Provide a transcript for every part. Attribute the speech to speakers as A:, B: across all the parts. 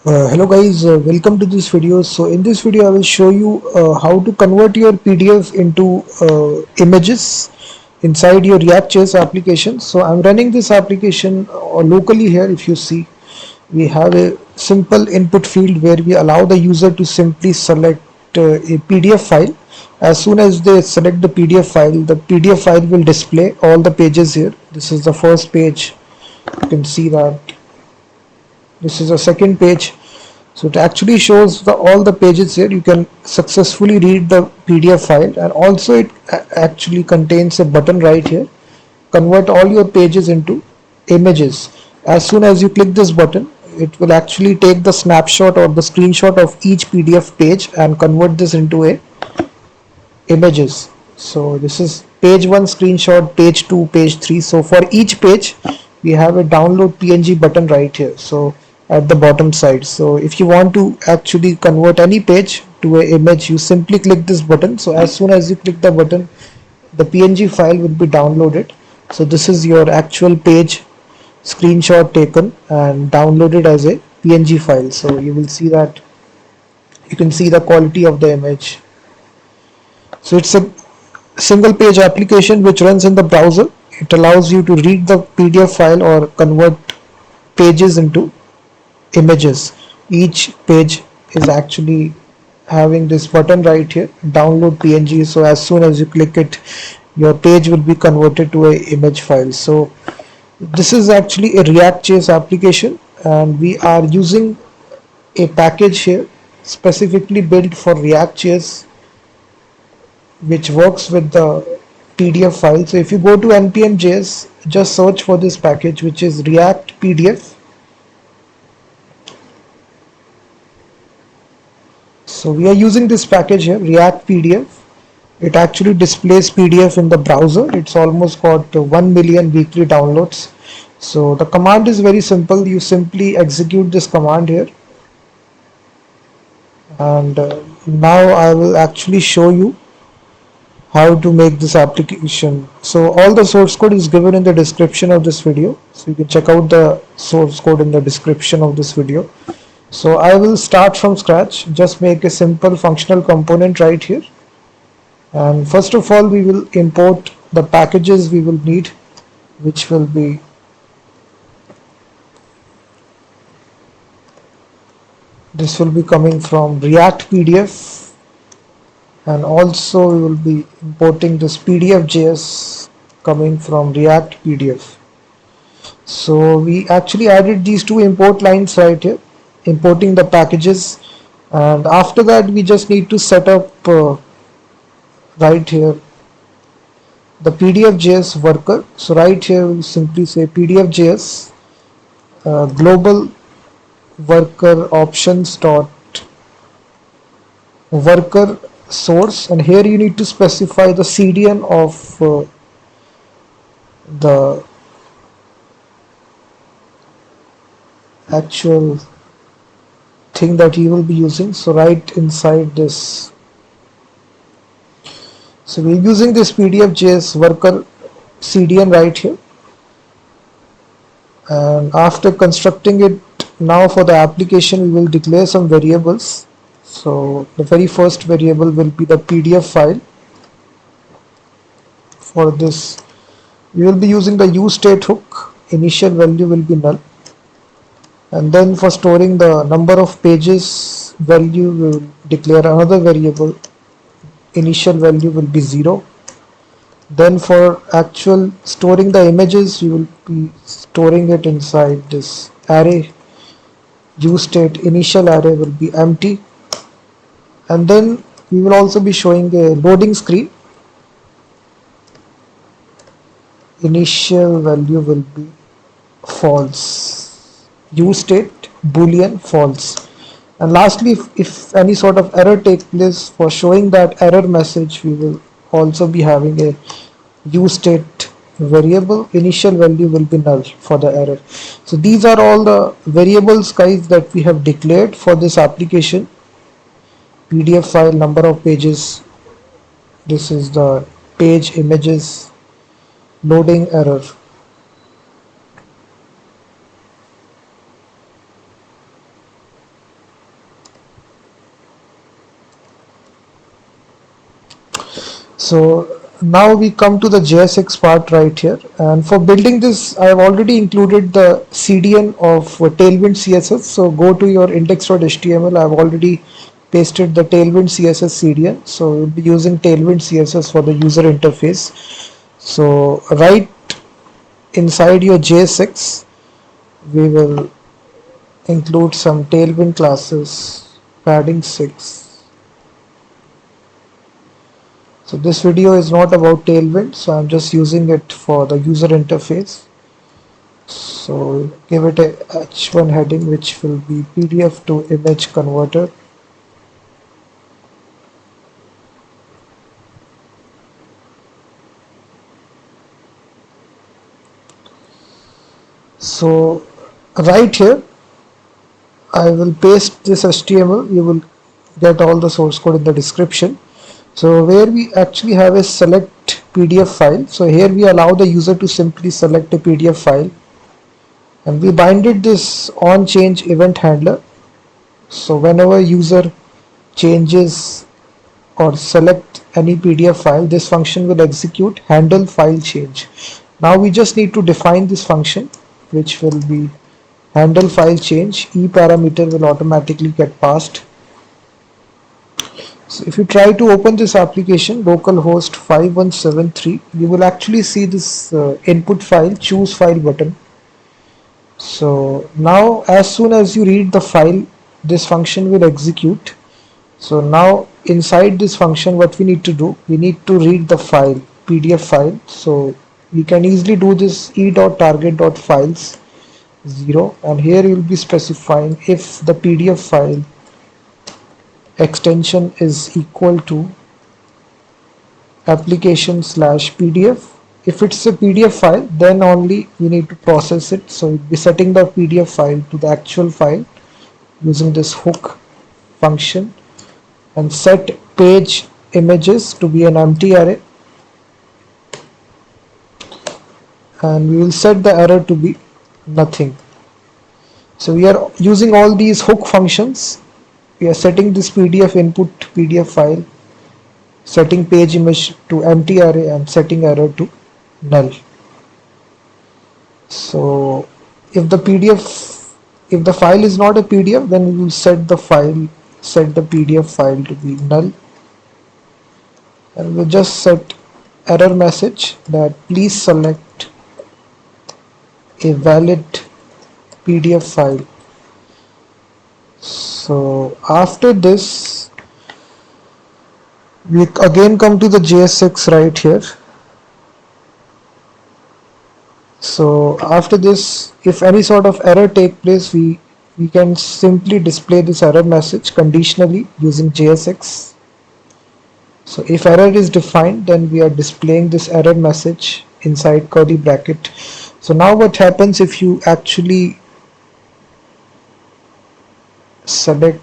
A: Hello guys, welcome to this video. So in this video I will show you how to convert your PDF into images inside your React.js application. So I'm running this application locally here. If you see, we have a simple input field where we allow the user to simply select a PDF file. As soon as they select the PDF file will display all the pages here. This is the first page. You can see that this is the second page. So it actually shows all the pages here. You can successfully read the PDF file, and also it actually contains a button right here. Convert all your pages into images. As soon as you click this button, it will actually take the snapshot or the screenshot of each PDF page and convert this into a images. So this is page 1 screenshot, page 2, page 3. So for each page we have a download PNG button right here, so at the bottom side. So if you want to actually convert any page to an image, you simply click this button. So as soon as you click the button, the PNG file will be downloaded. So this is your actual page screenshot taken and downloaded as a PNG file. So you will see that you can see the quality of the image. So it's a single page application which runs in the browser. It allows you to read the PDF file or convert pages into images. Each page is actually having this button right here, download PNG. So as soon as you click it, your page will be converted to a image file. So this is actually a React.js application, and we are using a package here specifically built for React.js, which works with the PDF file. So if you go to npm.js, just search for this package, which is React PDF. So we are using this package here, React PDF. It actually displays PDF in the browser. It's almost got 1 million weekly downloads. So the command is very simple. You simply execute this command here. And now I will actually show you how to make this application. So all the source code is given in the description of this video. So you can check out the source code in the description of this video. So I will start from scratch. Just make a simple functional component right here. And first of all, we will import the packages we will need, which will be this will be coming from React PDF, and also we will be importing this PDF.js coming from React PDF. So we actually added these two import lines right here, importing the packages, and after that we just need to set up right here the PDF.js worker. So right here we simply say PDF.js global worker options dot worker source, and here you need to specify the CDN of the actual thing that you will be using. So right inside this, so we're using this PDF.js worker CDN right here, and after constructing it, now for the application we will declare some variables. So the very first variable will be the PDF file. For this we will be using the useState hook. Initial value will be null, and then for storing the number of pages value, we will declare another variable. Initial value will be 0. Then for actual storing the images, we will be storing it inside this array. useState initial array will be empty, and then we will also be showing a loading screen. Initial value will be false. useState boolean false. And lastly, if any sort of error takes place, for showing that error message, we will also be having a useState variable. Initial value will be null for the error. So these are all the variables, guys, that we have declared for this application. PDF file, number of pages, this is the page images, loading error. So now we come to the JSX part right here, and for building this I have already included the CDN of Tailwind CSS. So go to your index.html. I have already pasted the Tailwind CSS CDN, so we'll be using Tailwind CSS for the user interface. So right inside your JSX we will include some Tailwind classes, padding 6. So this video is not about Tailwind, so I'm just using it for the user interface. So give it a h1 heading, which will be PDF to image converter. So right here I will paste this HTML. You will get all the source code in the description. So where we actually have a select PDF file. So here we allow the user to simply select a PDF file, and we binded this on change event handler. So whenever user changes or select any PDF file, this function will execute handle file change. Now we just need to define this function, which will be handle file change. E parameter will automatically get passed. So if you try to open this application, localhost 5173, you will actually see this input file, choose file button. So now as soon as you read the file, this function will execute. So now inside this function, what we need to do, we need to read the file, PDF file. So we can easily do this e.target.files 0, and here you will be specifying if the PDF file extension is equal to application/PDF. If it's a PDF file, then only we need to process it. So we'll be setting the PDF file to the actual file using this hook function, and set page images to be an empty array, and we will set the error to be nothing. So we are using all these hook functions. We are setting this PDF input PDF file, setting page image to empty array, and setting error to null. So if the file is not a PDF, then we will set the PDF file to be null, and we'll just set error message that please select a valid PDF file. So after this, we again come to the JSX right here. So after this, if any sort of error take place, we can simply display this error message conditionally using JSX. So if error is defined, then we are displaying this error message inside curly bracket. So now what happens if you actually select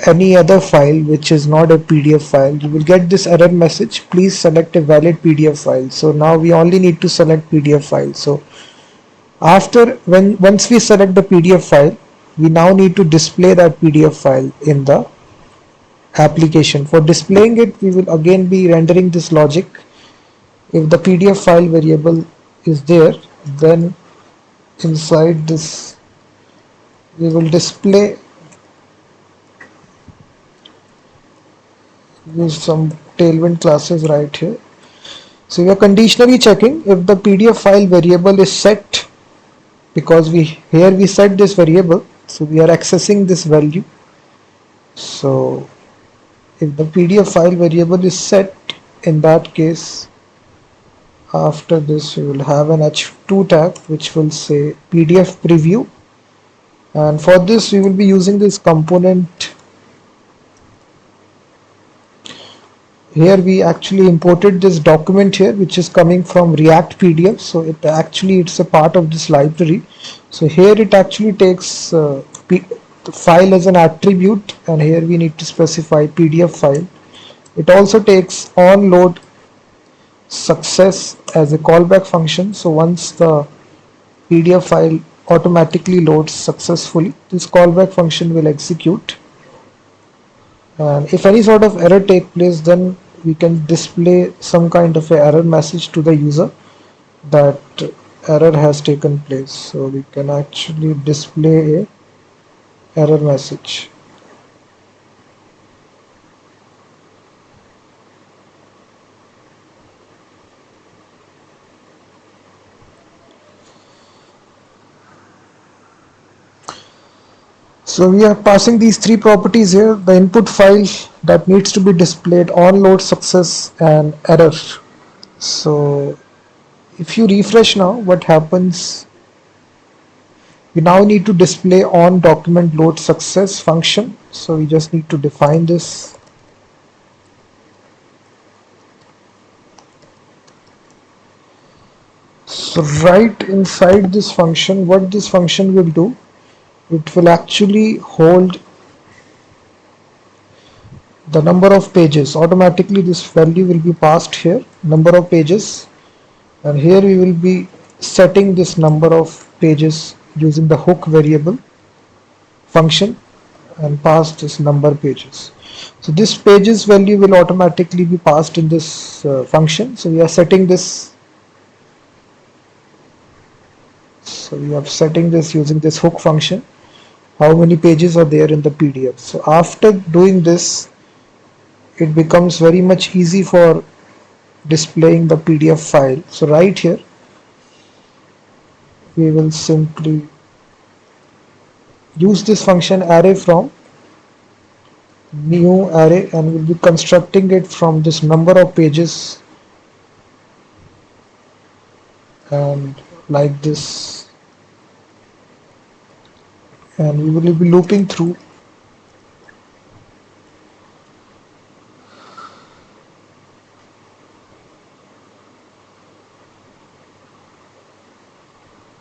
A: any other file which is not a PDF file, you will get this error message, please select a valid PDF file. So now we only need to select PDF file. So once we select the PDF file, we now need to display that PDF file in the application. For displaying it, we will again be rendering this logic. If the PDF file variable is there, then inside this we will display, use some Tailwind classes right here. So we are conditionally checking if the PDF file variable is set, because we set this variable, so we are accessing this value. So if the PDF file variable is set, in that case, after this we will have an h2 tag which will say PDF preview, and for this we will be using this component. Here we actually imported this document here, which is coming from React PDF. So it's a part of this library. So here it actually takes the file as an attribute, and here we need to specify PDF file. It also takes onload success as a callback function. So once the PDF file automatically loads successfully, this callback function will execute. And if any sort of error take place, then we can display some kind of a error message to the user that error has taken place. So we can actually display a error message. So we are passing these three properties here: the input file that needs to be displayed, on load success, and error. So if you refresh now, what happens? We now need to display on document load success function. So we just need to define this. So right inside this function, what this function will do, it will actually hold the number of pages. Automatically this value will be passed here, number of pages, and here we will be setting this number of pages using the hook variable function and pass this number pages. So this pages value will automatically be passed in this function. So we are setting this. So we are setting this using this hook function. How many pages are there in the PDF? So after doing this, it becomes very much easy for displaying the PDF file. So right here, we will simply use this function array from new array, and we'll be constructing it from this number of pages, and like this, and we will be looping through.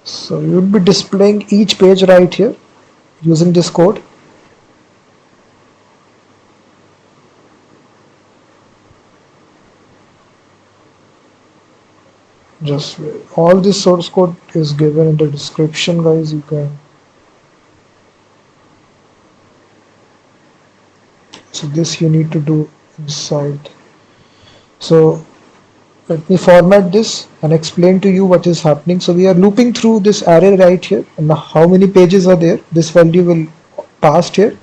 A: So we will be displaying each page right here using this code. Just all this source code is given in the description, guys. You can. So this you need to do inside. So let me format this and explain to you what is happening. So we are looping through this array right here, and how many pages are there, this value will pass here,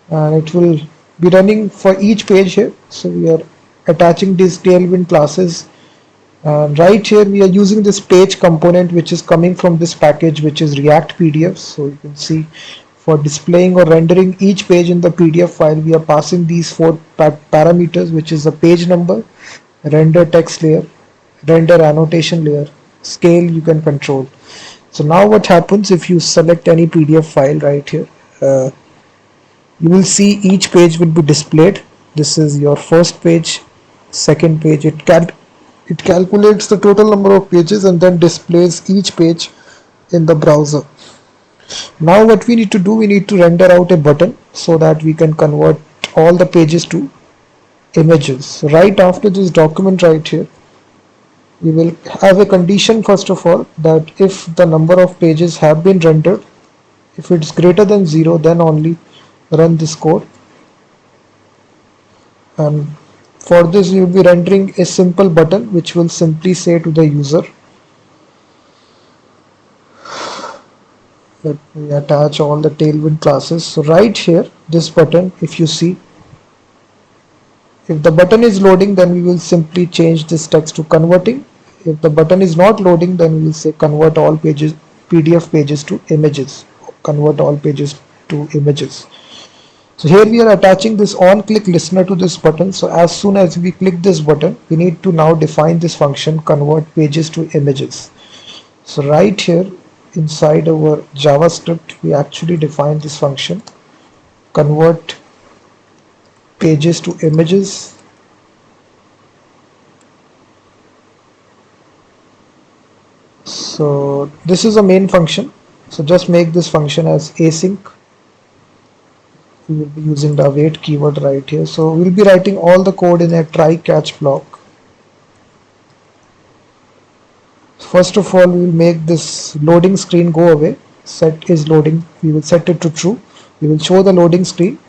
A: and it will be running for each page here. So we are attaching these tailwind classes, and right here we are using this page component which is coming from this package, which is React PDF. So you can see, for displaying or rendering each page in the PDF file, we are passing these four parameters, which is the page number, render text layer, render annotation layer, scale you can control. So now what happens, if you select any PDF file right here, you will see each page will be displayed. This is your first page, second page. It calculates the total number of pages and then displays each page in the browser. Now what we need to do, we need to render out a button so that we can convert all the pages to images. So right after this document right here, we will have a condition first of all, that if the number of pages have been rendered, if it's greater than 0, then only run this code. And for this we will be rendering a simple button which will simply say to the user, let me attach all the tailwind classes. So right here, this button, if you see, if the button is loading, then we will simply change this text to converting. If the button is not loading, then we will say convert all pages, PDF pages to images, convert all pages to images. So here we are attaching this on click listener to this button. So as soon as we click this button, we need to now define this function convert pages to images. So right here inside our JavaScript, we actually define this function convert pages to images. So this is a main function. So just make this function as async. We will be using the await keyword right here. So we'll be writing all the code in a try catch block. First of all, we will make this loading screen go away. Set is loading. We will set it to true. We will show the loading screen,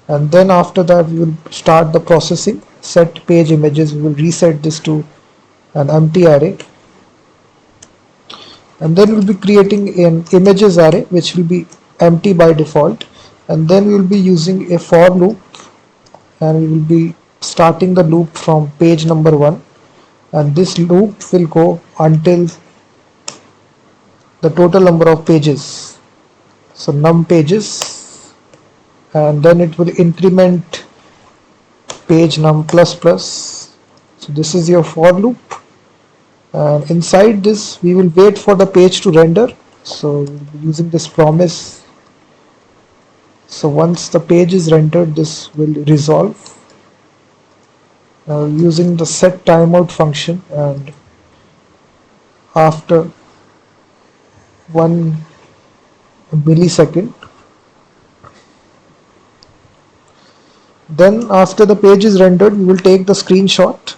A: and then after that we will start the processing. set page images, we will reset this to an empty array, and then we'll be creating an images array which will be empty by default, and then we will be using a for loop, and we will be starting the loop from page number 1, and this loop will go until the total number of pages, so num pages, and then it will increment page num plus plus. So this is your for loop, and inside this we will wait for the page to render, so we'll be using this promise. So once the page is rendered, this will resolve using the set timeout function, and after 1 millisecond, then after the page is rendered, we will take the screenshot.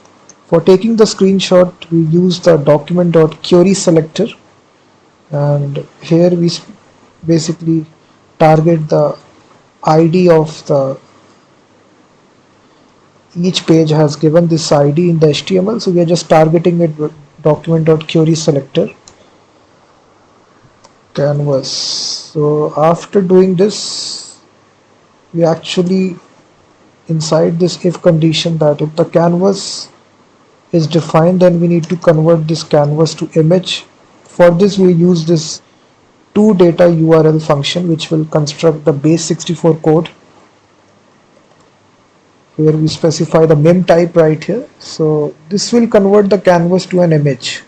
A: For taking the screenshot, we use the document.query selector, and here we basically target the ID of the each page has given this ID in the HTML, so we are just targeting it with document.query selector canvas. So after doing this, we actually inside this if condition that if the canvas is defined, then we need to convert this canvas to image. For this we use this toData URL function which will construct the base64 code. Here we specify the mem type right here, so this will convert the canvas to an image.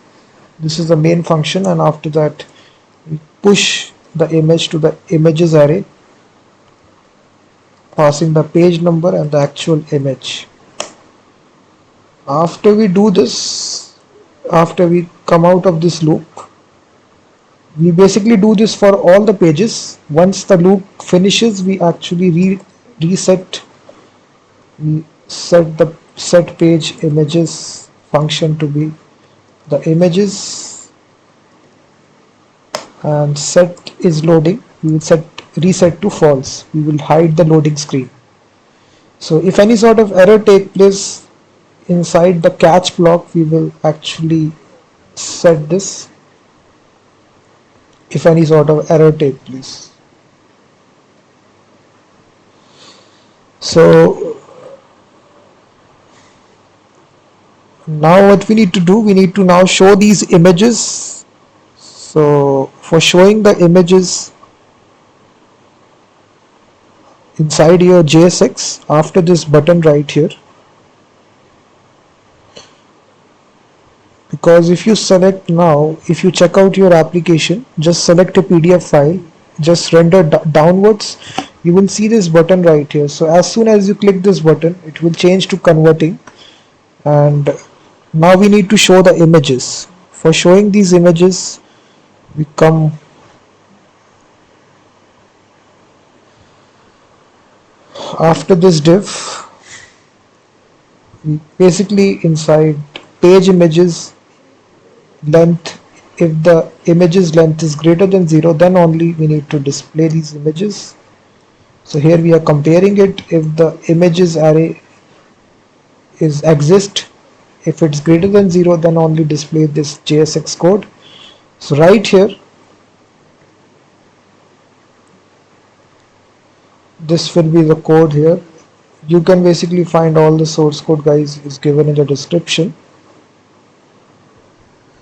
A: This is the main function, and after that we push the image to the images array, passing the page number and the actual image. After we do this, after we come out of this loop, we basically do this for all the pages. Once the loop finishes, we actually reset. We set the set page images function to be the images, and set is loading. We will set reset to false. We will hide the loading screen. So if any sort of error take place inside the catch block, we will actually set this. If any sort of error take place. So now what we need to do, we need to now show these images. So for showing the images inside your JSX, after this button right here, because if you select now, if you check out your application, just select a PDF file, just render downwards, you will see this button right here. So as soon as you click this button, it will change to converting, and now we need to show the images. For showing these images, we come after this div, we basically inside page images length, if the images length is greater than 0, then only we need to display these images. So here we are comparing it. If the images array is exist, if it's greater than 0, then only display this JSX code. So right here, this will be the code here. You can basically find all the source code, guys, is given in the description.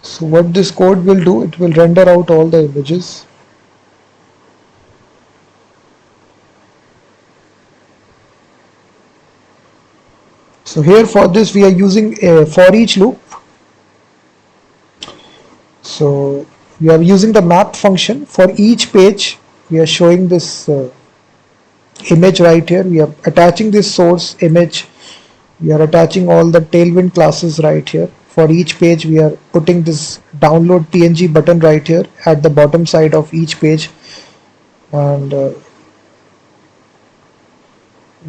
A: So what this code will do, it will render out all the images. So here for this we are using a for each loop. So we are using the map function. For each page we are showing this image right here. We are attaching this source image. We are attaching all the Tailwind classes right here. For each page we are putting this download PNG button right here at the bottom side of each page, and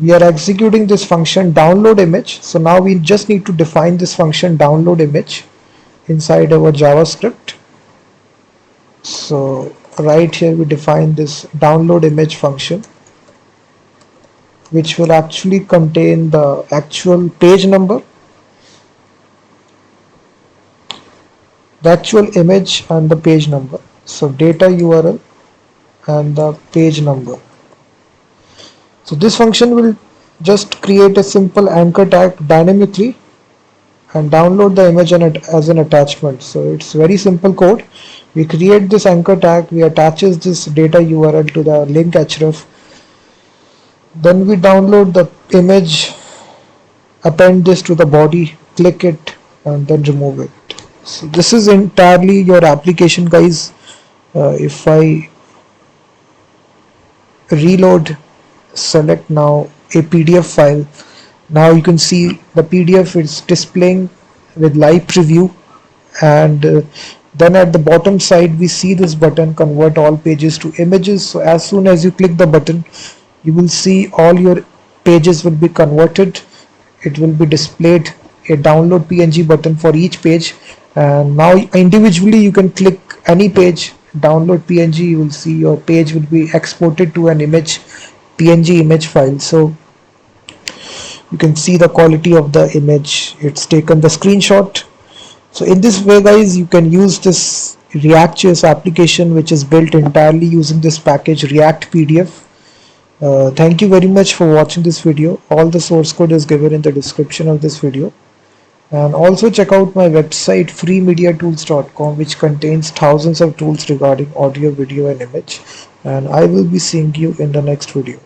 A: we are executing this function download image. So now we just need to define this function download image inside our JavaScript. So right here we define this download image function. which will actually contain the actual page number, the actual image and the page number. So data URL and the page number. So this function will just create a simple anchor tag dynamically and download the image as an attachment. So it's very simple code. We create this anchor tag, we attaches this data URL to the link href, then we download the image, append this to the body, click it and then remove it. So this is entirely your application, guys. If I reload, select now a PDF file, now you can see the PDF is displaying with live preview, and then at the bottom side we see this button, convert all pages to images. So as soon as you click the button, you will see all your pages will be converted. It will be displayed a download PNG button for each page, and now individually you can click any page, download PNG, you will see your page will be exported to an image, PNG image file. So you can see the quality of the image, it's taken the screenshot. So in this way, guys, you can use this React.js application, which is built entirely using this package React PDF. Thank you very much for watching this video. All the source code is given in the description of this video. And also check out my website freemediatools.com, which contains thousands of tools regarding audio, video and image. And I will be seeing you in the next video.